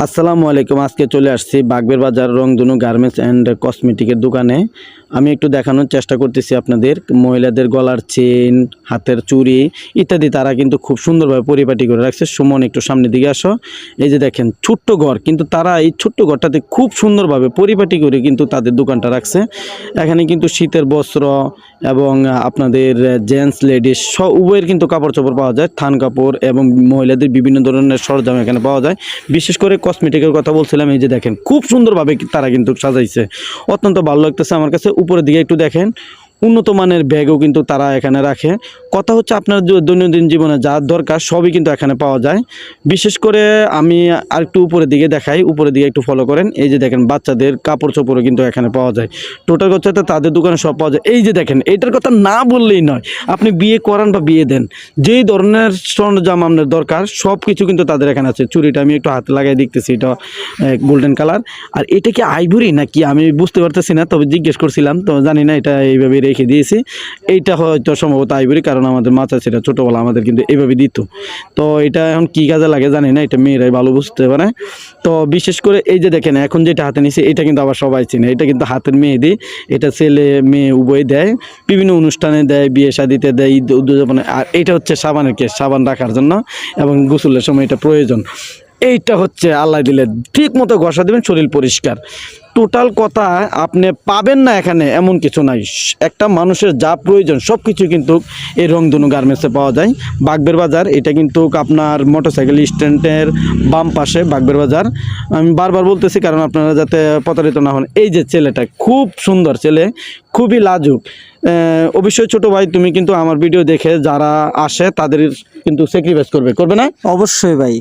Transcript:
আসসালামু আলাইকুম। আজকে চলে আসছি বাগবের বাজার রংধনু গার্মেন্টস অ্যান্ড কসমেটিকের দোকানে। আমি একটু দেখানোর চেষ্টা করতেছি আপনাদের। মহিলাদের গলার চেন, হাতের চুড়ি ইত্যাদি তারা কিন্তু খুব সুন্দরভাবে পরিপাটি করে রাখছে। সুমন, একটু সামনের দিকে আসো। এই যে দেখেন ছোট্ট ঘর, কিন্তু তারা এই ছোট্ট ঘরটাতে খুব সুন্দরভাবে পরিপাটি করে কিন্তু তাদের দোকানটা রাখছে। এখানে কিন্তু শীতের বস্ত্র এবং আপনাদের জেন্টস লেডিস উভয়ের কিন্তু কাপড় চোপড় পাওয়া যায়। থান কাপড় এবং মহিলাদের বিভিন্ন ধরনের সরঞ্জাম এখানে পাওয়া যায়। বিশেষ করে কসমেটিকের কথা বলছিলাম। এই যে দেখেন খুব সুন্দরভাবে তারা কিন্তু সাজাইছে, অত্যন্ত ভালো লাগতেছে আমার কাছে। উপরের দিকে একটু দেখেন, উন্নত মানের ব্যাগও কিন্তু তারা এখানে রাখে। কথা হচ্ছে আপনার দৈনন্দিন জীবনে যা দরকার সবই কিন্তু এখানে পাওয়া যায়। বিশেষ করে আমি আরেকটু উপরের দিকে দেখাই, উপরের দিকে একটু ফলো করেন। এই যে দেখেন বাচ্চাদের কাপড় চোপড়ও কিন্তু এখানে পাওয়া যায়। টোটাল কথা তাদের দোকানে সব পাওয়া যায়। এই যে দেখেন, এইটার কথা না বললেই নয়, আপনি বিয়ে করান বা বিয়ে দেন, যেই ধরনের সরঞ্জাম আপনার দরকার সব কিছু কিন্তু তাদের এখানে আছে। চুড়িটা আমি একটু হাতে লাগাই দেখতেছি, এটা গোল্ডেন কালার। আর এটা কি আইভরি নাকি আমি বুঝতে পারতেছি না, তবে জিজ্ঞেস করছিলাম তো জানি না, এটা এইভাবে রেখে দিয়েছি। এইটা হয়তো সম্ভবত আইভরি, কারণ আমাদের মাথা সেটা ছোটোবেলা আমাদের কিন্তু এইভাবে দিত। তো এটা এখন কী কাজে লাগে জানি না, এটা মেয়েরাই ভালো বুঝতে পারে। তো বিশেষ করে এই যে দেখেন এখন যেটা হাতে নিছে, এটা কিন্তু আবার সবাই চিনে। এটা কিন্তু হাতের মেহেদি, এটা ছেলে মেয়ে উভয় দেয়, বিভিন্ন অনুষ্ঠানে দেয়, বিয়ে শাদিতে দেয়, ঈদ উদযাপনে। আর এটা হচ্ছে সাবানের কেস, সাবান রাখার জন্য এবং গোসলের সময় এটা প্রয়োজন। এইটা হচ্ছে আল্লাহ দিলে ঠিক মতো ঘষা দেবেন, শরীর পরিষ্কার। টোটাল কথা আপনি পাবেন না এখানে এমন কিছু নাই। একটা মানুষের যা প্রয়োজন সব কিছু কিন্তু এই রংধনু গার্মেন্টসে পাওয়া যায়। বাগবের বাজার, এটা কিন্তু আপনার মোটরসাইকেল স্ট্যান্ডের বাম পাশে বাগবের বাজার। আমি বারবার বলতেছি কারণ আপনারা যাতে প্রতারিত না হন। এই যে ছেলেটা খুব সুন্দর ছেলে, খুবই লাজুক। অবশ্যই ছোটো ভাই, তুমি কিন্তু আমার ভিডিও দেখে যারা আসে তাদের কিন্তু স্যাক্রিফাইস করবে না? অবশ্যই ভাই।